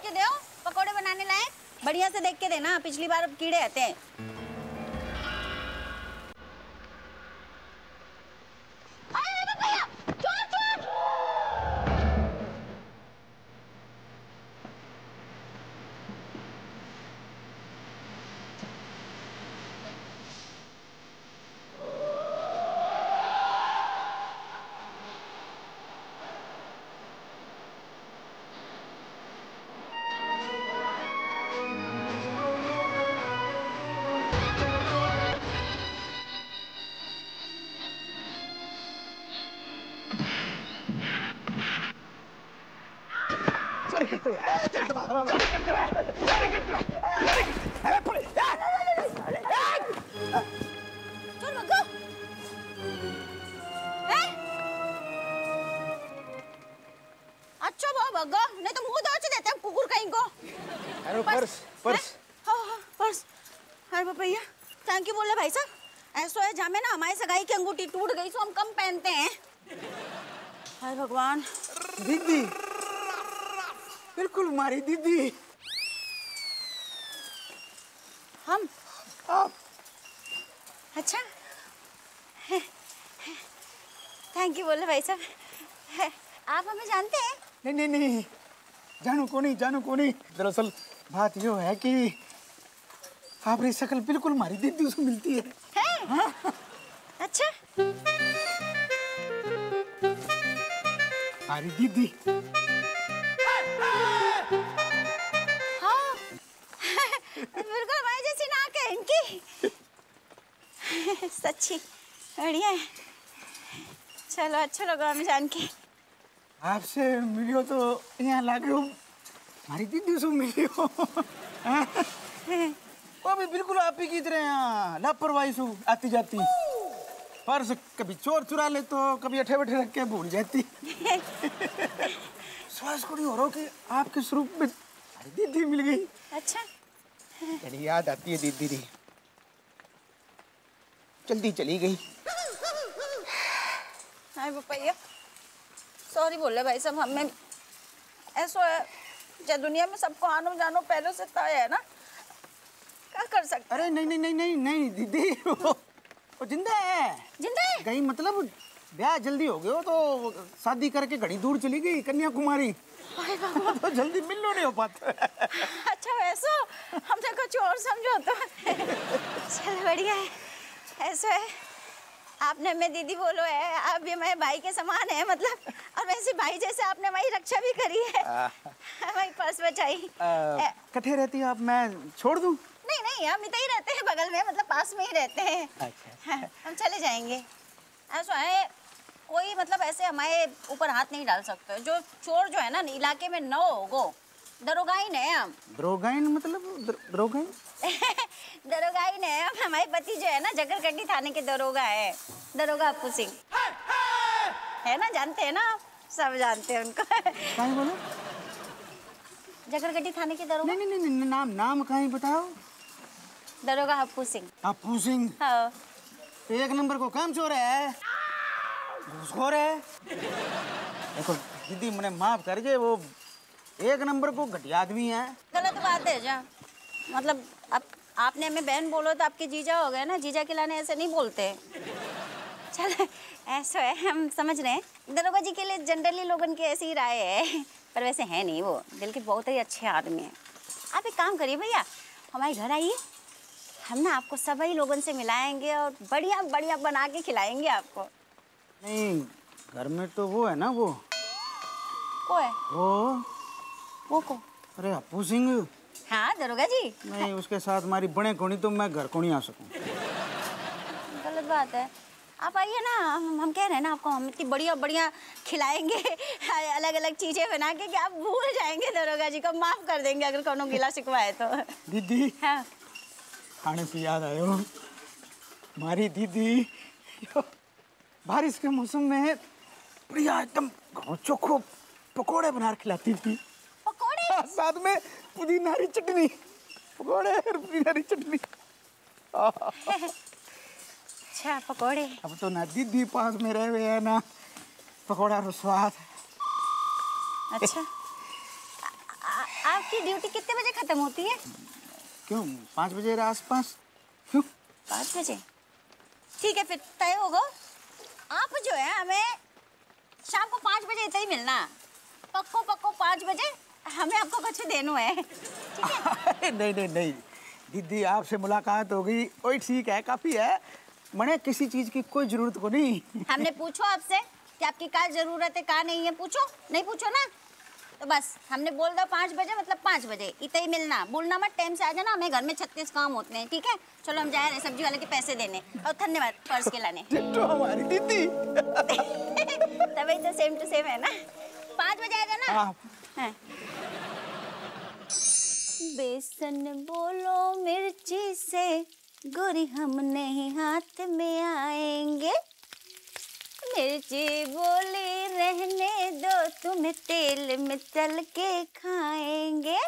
के दो पकोड़े बनाने लायक, बढ़िया से देख के देना, पिछली बार कीड़े आते हैं। अच्छा भगा, नहीं तो मुंह दौड़ देते हैं कुकुर कहीं को। अरे पर्स पर्स हाँ पर्स। अरे भैया थैंक यू बोले भाई साहब। ऐसा है जामे ना हमारी सगाई की अंगूठी टूट गई तो हम कम पहनते हैं। हाय भगवान। दीदी, बिल्कुल मारी दीदी। हम आप अच्छा थैंक यू बोले भाई साहब। आप हमें जानते हैं? नहीं नहीं नहीं, जानू को नहीं, जानू को नहीं। दरअसल बात यो है कि आपकी शक्ल बिल्कुल हमारी दीदी से मिलती है। हाँ? अच्छा हमारी दीदी। हाँ बिल्कुल हमारी जैसी नाक है इनकी। सच्ची बढ़िया है। चलो अच्छा लगा हमें जान के। आपसे मिलियो तो यहाँ लागे हो हमारी दीदी से मिलियो। वो भी बिल्कुल आप ही की तरह यहाँ लापरवाही से आती जाती। पर्स कभी चोर चुरा ले तो कभी अठे बैठे रख के भूल जाती। श्वास को नहीं हो रहा कि आपके स्वरूप में हमारी दीदी मिल गई। अच्छा चली याद आती है दीदी दी, जल्दी चली गई। हाय भैया सॉरी बोले भाई साहब। हमें ऐसा है जब दुनिया में सबको आनो जानो पहले से तय है ना, क्या कर सकते। अरे नहीं नहीं नहीं नहीं नहीं दीदी, वो जिंदा है। जिंदा है? गई मतलब ब्याह जल्दी हो गया तो शादी करके घड़ी दूर चली गई कन्याकुमारी। तो जल्दी मिलना नहीं हो पाता। अच्छा वैसा हमने कुछ और समझो तो। चलो बढ़िया है। ऐसा है आपने मैं दीदी बोलो है, आप भी मेरे भाई के समान है मतलब, और वैसे भाई जैसे आपने हमारी रक्षा भी करी है, हमारी पर्स बचाई। कठे रहती है आप, मैं छोड़ दूं? नहीं नहीं हम इधर ही रहते हैं बगल में, मतलब पास में ही रहते हैं। अच्छा। हम चले जाएंगे। ऐसा है कोई मतलब ऐसे हमारे ऊपर हाथ नहीं डाल सकते। जो चोर जो है ना इलाके में न होगो, दरोगाइन है हम। दरोगाइन मतलब दरोगाइन? दरोगाइन है हम। हमारे पति जो है ना जगरकंडी थाने के दरोगा है, दरोगा अप्पू सिंह है ना, जानते हैं ना आप? सब जानते हैं उनको। कहीं बोलो? जगरकंडी थाने के दरोगा। नहीं नहीं नहीं, नाम नाम कहीं बताओ। दरोगा अप्पू सिंह। अप्पू सिंह? हाँ। एक नंबर को काम चोर है, घूसखोर है। देखो दीदी मुझे माफ कर जे, वो एक नंबर को घटिया आदमी है। गलत बात है जा, मतलब अब आपने हमें बहन बोलो तो आपके जीजा हो गए ना, जीजा के लाने ऐसे नहीं बोलते। चल ऐसा है हम समझ रहे हैं। दरोगा जी के लिए जनरली लोगों की ऐसी ही राय है, पर वैसे है नहीं, वो दिल के बहुत ही अच्छे आदमी हैं। आप एक काम करिए भैया, हमारे घर आइए, हम ना आपको सभी लोगों से मिलाएंगे और बढ़िया बढ़िया बना के खिलाएंगे आपको। नहीं घर में तो वो है ना, वो को है वो को? अरे अप्पू सिंह। हाँ दरोगा जी। नहीं उसके साथ हमारी बड़े कोनी तो मैं घर को नहीं आ सकूं। गलत बात है। आप आइए ना, हम कह रहे हैं ना आपको, हम इतनी बढ़िया बढ़िया खिलाएंगे अलग अलग चीजें बना के कि आप भूल जाएंगे, दरोगा जी को माफ कर देंगे अगर कोनो गिला शिकवा है तो। दीदी हाँ खाने से याद आयो, हमारी दीदी बारिश के मौसम में बढ़िया एकदम चोखो पकोड़े बना के खिलाती थी। पकोड़े? साथ में पुदीना हरी चटनी। पकोड़े और पुदीना हरी चटनी। अच्छा पकोड़े। अब तो ना दीदी पास में रहे हुए है ना पकोड़ा रो स्वाद। अच्छा आपकी ड्यूटी कितने बजे खत्म होती है? क्यों 5 बजे के आसपास? क्यों? 5 बजे? ठीक है, फिर तय होगा। आप जो है हमें शाम को 5 बजे इतना ही मिलना। पक्को पक्को 5 बजे हमें आपको कुछ देना है, ठीक है? नहीं नहीं नहीं दीदी, आपसे मुलाकात हो गई वही ठीक है, काफी है। मने किसी चीज की कोई जरूरत को नहीं। हमने पूछो आपसे कि आपकी क्या जरूरत है, क्या नहीं है, पूछो? नहीं पूछो ना, तो बस हमने बोल दो 5 बजे मतलब 5 बजे इतना ही मिलना। बोलना मत, टाइम से आ जाना, हमें घर में 36 काम होते हैं, ठीक है? चलो हम जा रहे हैं सब्जी वाले के पैसे देने, और धन्यवाद पर्स के लाने। तो हमारी दीदी। तभी तो सेम टू सेम है ना। 5 बजे आ जाना। हाँ। बेसन बोलो मिर्ची से गोरी हम नहीं हाथ में आएंगे, मिर्ची बोली रहने दो तुम्हें तेल में तल के खाएंगे।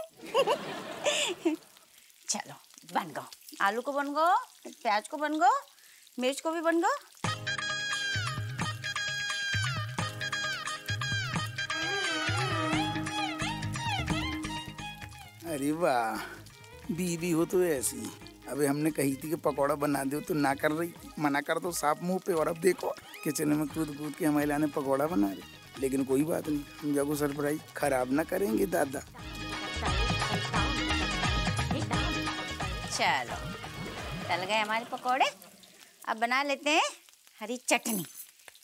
चलो बन गो, आलू को बन गो, प्याज को बन गो, मिर्च को भी बन गो। अरे वाह, बीवी हो तो ऐसी। अबे हमने कही थी कि पकौड़ा बना दो तो ना कर रही थी, मना कर दो साफ मुंह पे, और अब देखो किचन में कूद कूद के हमारे लाने पकौड़ा बना रहे। लेकिन कोई बात नहीं, तुम जाको सरप्राइज खराब ना करेंगे दादा। चलो तल गए हमारे पकौड़े, अब बना लेते हैं हरी चटनी।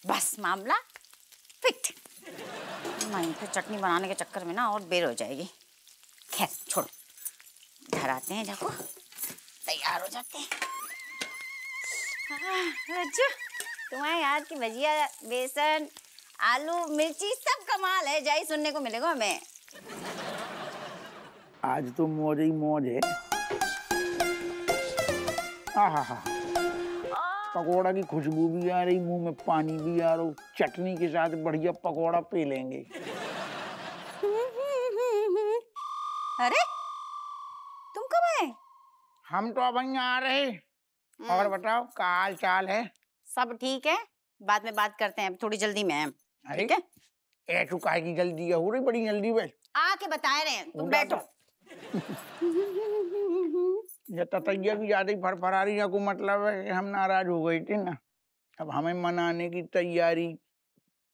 बस मामला फिट। नहीं फिर चटनी बनाने के चक्कर में ना और देर हो जाएगी। खैर छोड़ो, घर आते हैं, देखो तैयार हो जाते हैं। अच्छा, तुम्हारे हाथ की भजिया, बेसन, आलू, मिर्ची सब कमाल है, जाई सुनने को मिलेगा हमें। आज तो मौज ही मौज है। आहा, पकौड़ा की खुशबू भी आ रही, मुंह में पानी भी आ रहा, चटनी के साथ बढ़िया पकौड़ा पी लेंगे। अरे तुम कब आए? हम तो अब यहाँ आ रहे। और बताओ क्या हाल चाल है? सब ठीक है, बाद में बात करते हैं, थोड़ी जल्दी में है। ठीक है? ऐसू काहे की जल्दी है, हो रही बड़ी जल्दी बे। आके बता रहे हैं, तुम बैठो। ये ततैया की ज्यादा ही फरफरारी है, को मतलब है कि हम नाराज हो गए थे ना। अब हमें मनाने की तैयारी,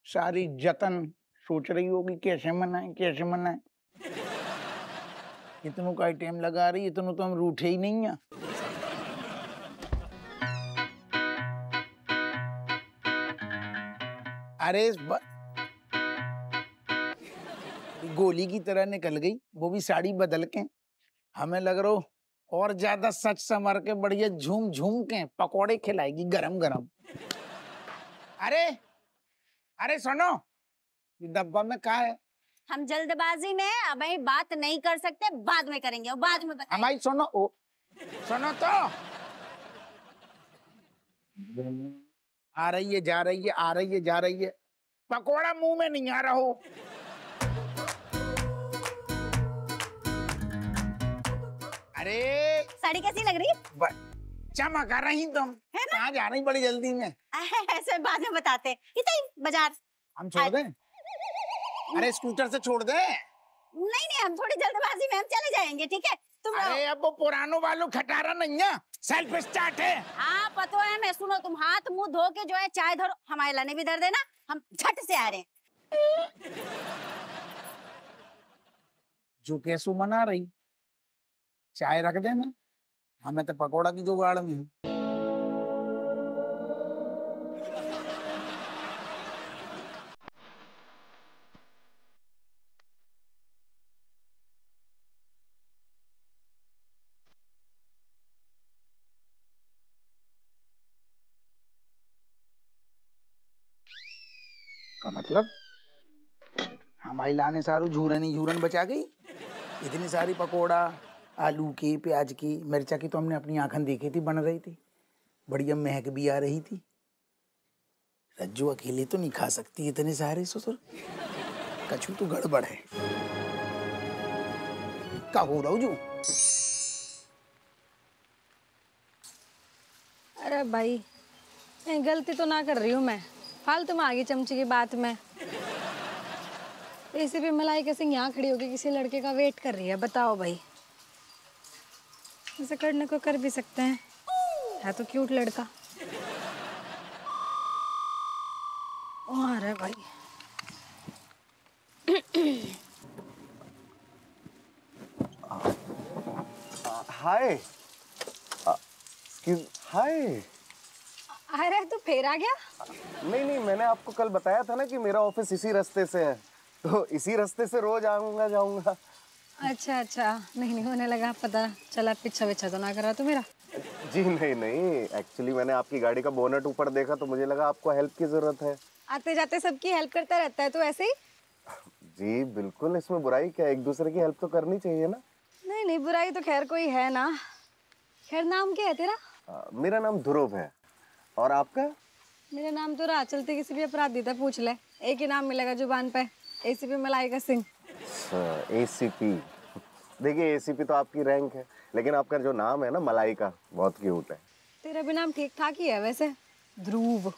सारी जतन सोच रही होगी कैसे मनाएं कैसे मनाएं। इतनों का टाइम लगा रही, इतनों तो हम रूठे ही नहीं है। अरे गोली की तरह निकल गई, वो भी साड़ी बदल के। हमें लग रहा और ज्यादा सच संवर के बढ़िया झूम झूम के पकोड़े खिलाएगी गरम गरम। अरे अरे सुनो, डब्बा में क्या है? हम जल्दबाजी में अभी बात नहीं कर सकते, बाद में करेंगे, और बाद में बताएंगे। हमारी सुनो, ओ सुनो तो। आ रही है जा रही है, आ रही है जा रही है, पकोड़ा मुंह में नहीं आ रहा हो। अरे साड़ी कैसी लग रही है? चमक रही तुम, है ना? कहाँ जा रही बड़ी जल्दी में? ऐसे बाद में बताते हैं, इतना बाजार। हम छोड़ दें? अरे स्कूटर से छोड़ दे। नहीं नहीं, हम थोड़ी जल्दबाजी में हम चले जाएंगे, ठीक है? तुम अरे अब वो पुरानों वालों खटारा नहीं है, सेल्फ स्टार्ट है। हाँ पता है, मैं सुनो, तुम हाथ मुंह धो के जो है चाय धरो, हमारे लाने भी धर देना, हम झट से आ रहे हैं। जो कैसू मना रही, चाय रख देना, हमें तो पकोड़ा की जुगाड़ में है। का मतलब हमारी लाने सारू झूरन ही झूरन बचा गई। इतनी सारी पकोड़ा, आलू की, प्याज की, मिर्चा की तो हमने अपनी आंखन देखी थी बन रही थी, बढ़िया महक भी आ रही थी। रज्जू अकेली तो नहीं खा सकती इतने सारे ससुर, कछु तो गड़बड़ है। का हो रहा जो? अरे भाई, गलती तो ना कर रही हूँ मैं, फालतू में आ गई चमची की बात में। एसीपी मलाइका सिंह यहाँ खड़ी होकर किसी लड़के का वेट कर रही है। बताओ भाई, ऐसे करने को कर भी सकते हैं, है तो क्यूट लड़का। वहाँ है भाई। हाय। हाय। अरे तू फिर आ गया? नहीं, मैंने आपको कल बताया था ना कि मेरा ऑफिस इसी रास्ते से है, तो इसी रास्ते से रोज आऊंगा जाऊंगा। अच्छा, नहीं होने लगा, पता चला पीछा तो ना करा तू मेरा। जी नहीं, एक्चुअली मैंने आपकी गाड़ी का बोनट ऊपर देखा तो मुझे लगा आपको हेल्प की जरूरत है। आते जाते सबकी हेल्प करता रहता है तू ऐसे ही। जी बिल्कुल, इसमें बुराई क्या, एक दूसरे की हेल्प तो करनी चाहिए ना। नहीं, बुराई तो खैर कोई है ना। खैर नाम क्या है तेरा? मेरा नाम ध्रुव है, और आपका? मेरा नाम तो राह चलते किसी भी अपराधी था पूछ ले, एक ही नाम मिलेगा जुबान पे, एसीपी मलाइका सिंह। एसीपी, देखिए एसीपी तो आपकी रैंक है, लेकिन आपका जो नाम है ना मलाइका, बहुत क्यूट है। तेरा भी नाम ठीक ठाक ही है वैसे, ध्रुव।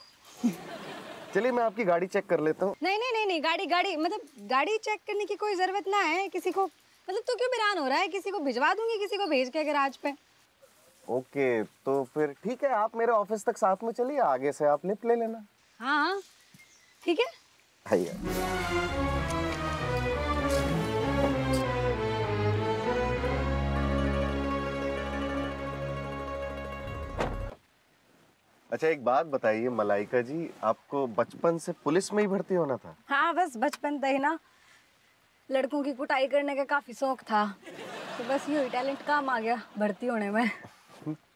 चलिए मैं आपकी गाड़ी चेक कर लेता हूँ। नहीं, गाड़ी मतलब गाड़ी चेक करने की कोई जरूरत ना है किसी को। मतलब तू क्यों हैरान हो रहा है? किसी को भिजवा दूंगी, किसी को भेज के गैराज पे। ओके, तो फिर ठीक है, आप मेरे ऑफिस तक साथ में चलिए, आगे से आप लिफ्ट ले लेना। हाँ ठीक है। आइए। अच्छा एक बात बताइए मलाइका जी, आपको बचपन से पुलिस में ही भर्ती होना था? हाँ बस बचपन से ही ना लड़कों की कुटाई करने का काफी शौक था, तो बस यही टैलेंट काम आ गया भर्ती होने में।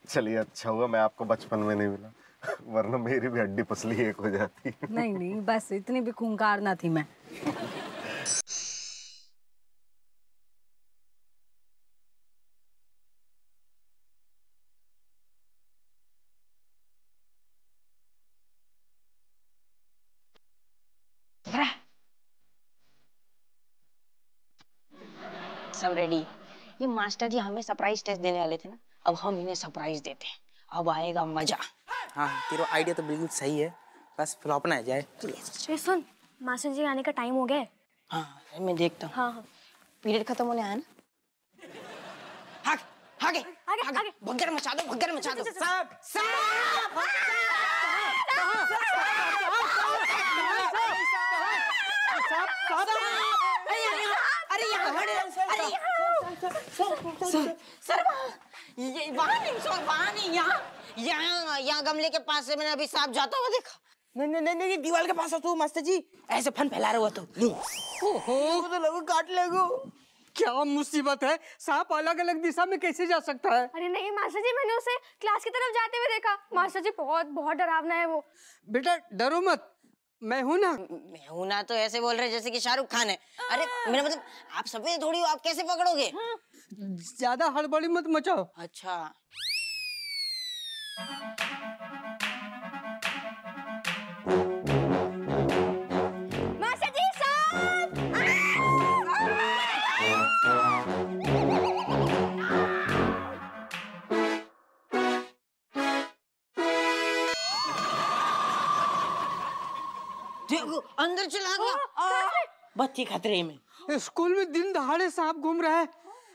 चलिए अच्छा हुआ मैं आपको बचपन में नहीं मिला, वरना मेरी भी हड्डी पसली एक हो जाती। नहीं, बस इतनी भी खूंखार ना थी मैं। सब रेडी। ये मास्टर जी हमें सरप्राइज टेस्ट देने वाले थे ना, अब हम इन्हें सरप्राइज देते हैं, अब आएगा मजा। हाँ तेरा आइडिया तो बिल्कुल सही है, बस फ्लॉप ना जाए। सुन, मास्टर जी आने का टाइम हो गया है। हाँ मैं देखता हूँ। हाँ। पीरियड खत्म होने आया ना। आगे भगदड़ मचा दो, भगदड़ मचा दो। सर ये वहाँ नहीं, सर वहाँ नहीं, यहाँ गमले के पास से मैंने अभी सांप जाता हुआ देखा। नहीं दीवार के पास तू मास्टर जी ऐसे फन फैला रहे हो तो तो लोगों काट लेगो। क्या मुसीबत है, सांप अलग अलग दिशा में कैसे जा सकता है? अरे नहीं मास्टर जी, मैंने उसे क्लास की तरफ जाते हुए देखा। मास्टर जी बहुत डरावना है वो। बेटा डरो मत, मैं हूं ना। मैं हूं ना तो ऐसे बोल रहे जैसे कि शाहरुख खान है। अरे मेरा मतलब आप सफेद थोड़ी हो, आप कैसे पकड़ोगे? ज्यादा हड़बड़ी मत मचाओ। अच्छा मास्टर जी सांप! देखो अंदर चला गया, बच्ची खतरे में। स्कूल में दिन दहाड़े सांप घूम रहा है,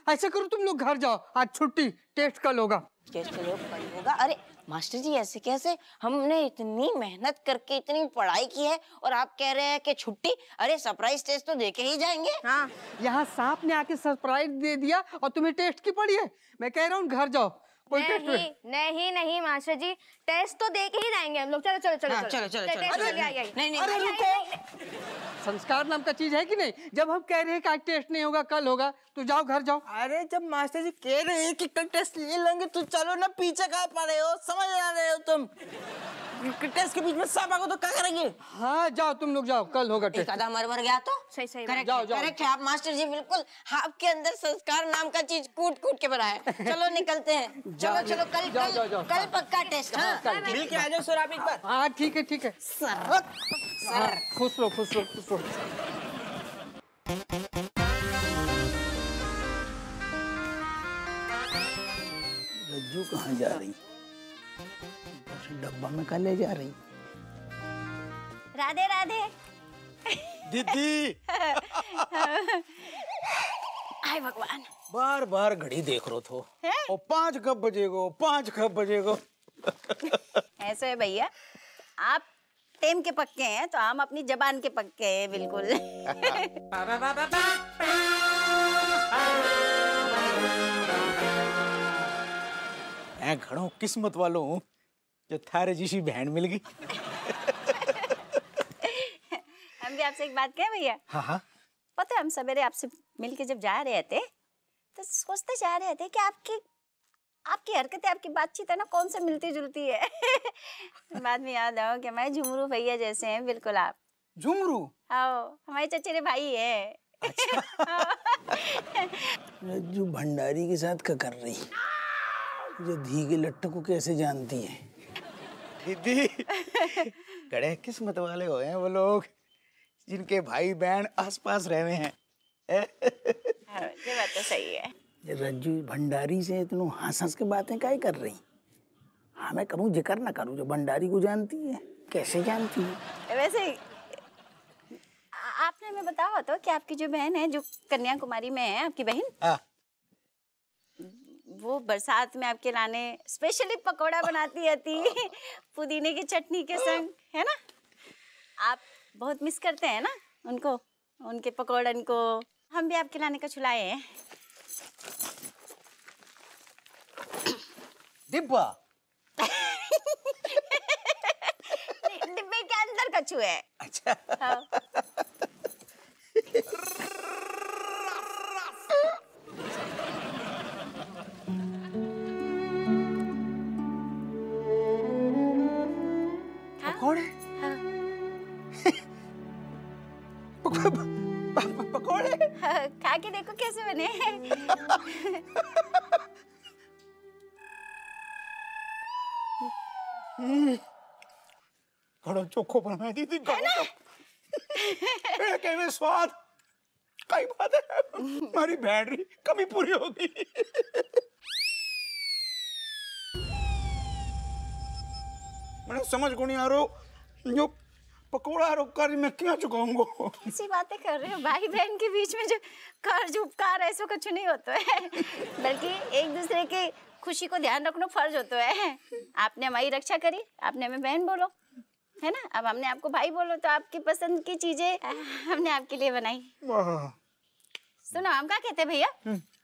ऐसा करो तुम लोग घर जाओ, आज छुट्टी, टेस्ट कल होगा। टेस्ट कल होगा? अरे मास्टर जी ऐसे कैसे, हमने इतनी मेहनत करके इतनी पढ़ाई की है और आप कह रहे हैं कि छुट्टी? अरे सरप्राइज टेस्ट तो देके ही जाएंगे। हाँ यहाँ सांप ने आके सरप्राइज दे दिया और तुम्हें टेस्ट की पड़ी है। मैं कह रहा हूँ घर जाओ, कोई टेस्ट नहीं मास्टर जी, टेस्ट तो दे के ही जाएंगे हम लोग। चलो अरे रुको, संस्कार नाम का चीज है कि नहीं? जब हम कह रहे हैं कि आज टेस्ट नहीं होगा कल होगा, तो जाओ घर जाओ। अरे जब मास्टर जी कह रहे हैं कि कल टेस्ट ले लेंगे तो चलो ना, पीछे कहाँ पड़े हो, समझ आ रहे हो तुम? टेस्ट के बीच में सांप आगो तो क्या करेंगे? हाँ जाओ तुम लोग जाओ, कल होगा टेस्ट। एक आधा मर गया तो सही करेक्ट, जाओ। करेक्ट है आप मास्टर जी, बिल्कुल आपके अंदर संस्कार नाम का चीज कूट कूट के भरा है। चलो निकलते हैं, चलो कल पक्का टेस्ट। हाँ मिल के आ जाओ सर आप एक बार। हाँ ठीक है। सर खुश रहो। रज्जू कहाँ जा रही? डब्बा में कहाँ ले जा रही? राधे राधे। दीदी हाय भगवान। बार बार घड़ी देख रो थो और 5 कब बजेगो 5 कब बजेगो। ऐसे है भैया, आप टेम के पक्के हैं तो हम अपनी जबान के पक्के हैं बिल्कुल। मैं घणो किस्मत वालो हूँ जो थारे जैसी बहन मिल गई। हम भी आपसे एक बात कहें भैया। हाँ हाँ। पता है हम सवेरे आपसे मिलके जब जा रहे थे तो सोचते जा रहे थे कि आपकी हरकतें, आपकी बातचीत है ना कौन से मिलती जुलती है। बाद में याद आओ कि हमारे झुमरू भैया जैसे हैं बिल्कुल आप। झुमरू? आओ हमारे चचेरे भाई है। रज्जू भंडारी के साथ क्या कर रही, जो धी के लट्टू को कैसे जानती है? दीदी बड़े किस्मत वाले हो हैं वो लोग जिनके भाई बहन आसपास रहे हैं। ये बात तो सही है। ये रज्जू भंडारी से इतनी हंस के बातें काहे कर रही? हाँ मैं कहूँ जिक्र ना करूँ, जो भंडारी को जानती है कैसे जानती है? वैसे आपने हमें बताया तो कि आपकी जो बहन है जो कन्याकुमारी में है, आपकी बहन वो बरसात में आपके लाने स्पेशली पकोड़ा बनाती रहती पुदीने की चटनी के संग, है ना? आप बहुत मिस करते हैं ना उनको, उनके पकौड़न को। हम भी आपके लाने का छुलाए हैं। डिब्बा? डिब्बे के अंदर कछु है। अच्छा। हाँ। पकोड़े? हाँ। पकोड़े? हाँ, खा के देखो कैसे बने हैं। घणो चोखो बनाया दीदी, घणो स्वाद कई बात है। हमारी बैटरी कमी पूरी हो गई। मैंने समझ को नहीं आ रहा जो पकोड़ा रोकारी मैं क्या चुकाऊंगा। ऐसी बातें कर रहे हो, भाई बहन के बीच में जो कर्ज उपकार ऐसा कुछ नहीं होता है, बल्कि एक दूसरे की खुशी को ध्यान रखना फर्ज होता है। आपने हमारी रक्षा करी, आपने हमें बहन बोलो, है ना? अब हमने आपको भाई बोलो, तो आपकी पसंद की चीजें हमने आपके लिए बनाई। सुनो हम क्या कहते हैं भैया,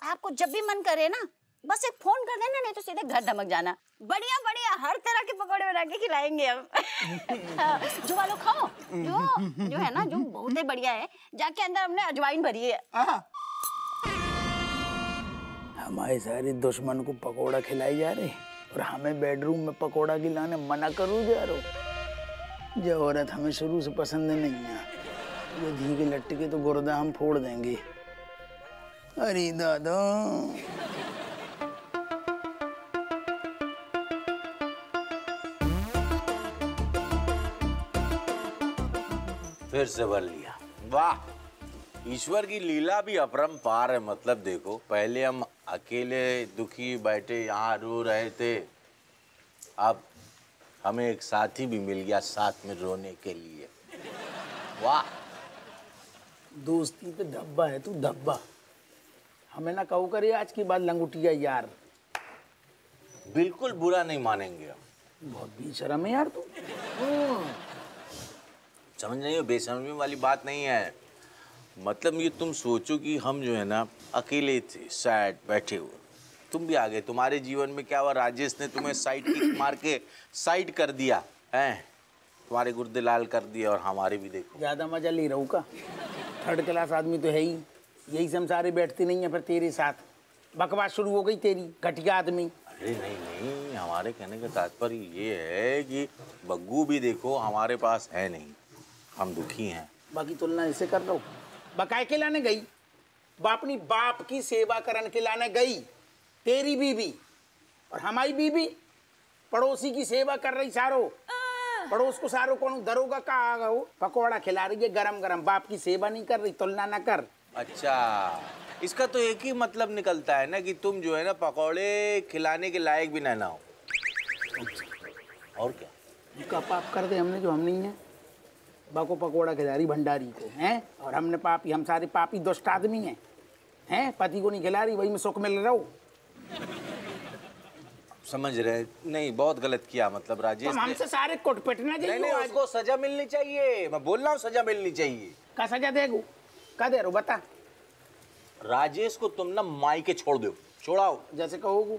आपको जब भी मन करे ना बस एक फोन कर देना, नहीं तो सीधे घर धमक जाना। बढ़िया बढ़िया हर तरह के पकौड़े बना के खिलाएंगे हम। जो वालों खाओ, जो है ना, जो बहुत ही बढ़िया है, जाके अंदर हमने अजवाइन भरी है। हमारे सारे दुश्मन को पकोड़ा खिलाई जा रहे और हमें बेडरूम में पकोड़ा खिलाने मना करूँ जा रहे। जो औरत हमें शुरू से पसंद नहीं है, ये धी के लट्टे के तो गुर्दा हम फोड़ देंगे। अरे दादा फिर से भर लिया। वाह, ईश्वर की लीला भी अपरंपार है। मतलब देखो, पहले हम अकेले दुखी बैठे यहाँ रो रहे थे, अब हमें एक साथी भी मिल गया साथ में रोने के लिए। वाह, दोस्ती पे धब्बा है तू, धब्बा। हमें ना कहो करे आज की बात लंगुटिया यार। बिल्कुल बुरा नहीं मानेंगे हम। बहुत बेशरम है यार तू। समझ रही हो, बेशर्मी वाली बात नहीं है। मतलब ये तुम सोचो कि हम जो है ना अकेले थे, सैड बैठे हुए, तुम भी आ गए। तुम्हारे जीवन में क्या हुआ, राजेश ने तुम्हें साइड किक मार के साइड कर दिया है, तुम्हारे गुर्दे लाल कर दिए, और हमारे भी देखो। ज्यादा मजा ले रहा हूँ का? 3rd क्लास आदमी तो है ही, यही संसारे बैठती नहीं है फिर तेरे साथ। बकवास शुरू हो गई तेरी, घटिया आदमी। अरे नहीं नहीं, हमारे कहने का तात्पर्य ये है कि बग्गू भी देखो हमारे पास है नहीं, हम दुखी हैं। बाकी तुलना ऐसे कर रहा हूँ, बकाए के लाने गई, अपनी बाप की सेवा करन के लाने गई तेरी बीबी, और हमारी बीबी पड़ोसी की सेवा कर रही। सारो पड़ोस को सारो कौन दरोगा का आ गो, पकौड़ा खिला रही है गरम गरम, बाप की सेवा नहीं कर रही। तुलना ना कर। अच्छा, इसका तो एक ही मतलब निकलता है ना कि तुम जो है ना पकौड़े खिलाने के लायक भी ना हो। और क्या? का पाप कर दे हमने जो हम नहीं है। बाको पकोड़ा खिला रही भंडारी को हैं, और हमने पापी, हम सारे पापी दुष्ट आदमी हैं, पति को नहीं खिला रही, वही में सुख मिल रहा हो। समझ रहे नहीं, बहुत गलत किया मतलब राजेश तुम हमसे सारे कुट पिटना चाहिए। नहीं, उसको सजा मिलनी चाहिए, मैं बोल रहा हूँ सजा मिलनी चाहिए। का सजा देगो, का दे रो बता। राजेश को तुम ना मायके छोड़ दो, छोड़ाओ जैसे कहोगे।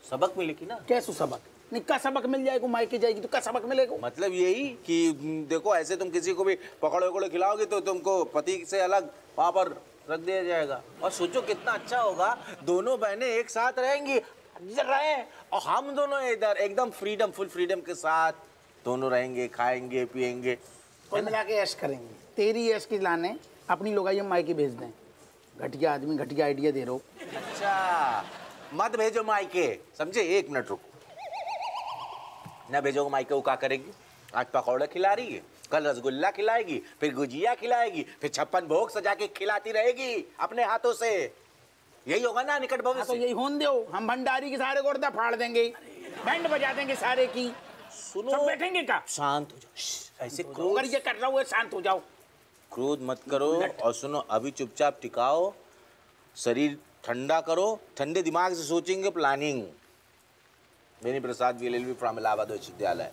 सबक मिलेगी ना। कैसो सबक? नहीं, का सबक मिल जाएगा, मायके जाएगी तो का सबक मिलेगा? मतलब यही कि देखो ऐसे तुम किसी को भी पकड़े वकड़े खिलाओगे तो तुमको पति से अलग वहां पर रख दिया जाएगा। और सोचो कितना अच्छा होगा, दोनों बहनें एक साथ रहेंगी, रहे, और हम दोनों इधर एकदम फ्रीडम, फुल फ्रीडम के साथ दोनों रहेंगे, खाएंगे पिएंगे, कुल मिला के ऐश करेंगे। तेरी ऐश के लाने अपनी लोग हम मायके भेज दें। घटिया आदमी, घटिया आइडिया दे रहे हो। अच्छा मत भेजो मायके, समझे? 1 मिनट रुको, ना भेजो मायके, वो क्या करेगी? आज पकौड़े खिला रही है, कल रसगुल्ला खिलाएगी, फिर गुजिया खिलाएगी, फिर 56 भोग सजा के खिलाती रहेगी अपने हाथों से। यही होगा ना निकट भविष्य। तो यही होन दो, हम भंडारी के सारे गुर्दा फाड़ देंगे, बैंड बजा देंगे सारे की। सुनो, सब बैठेंगे का? शांत हो जाओ, ऐसे अगर ये कर रहा हूँ शांत हो जाओ, क्रोध मत करो। और सुनो, अभी चुपचाप टिकाओ, शरीर ठंडा करो, ठंडे दिमाग से सोचेंगे planning. Beni Prasad VLLB from Allahabad विश्वविद्यालय।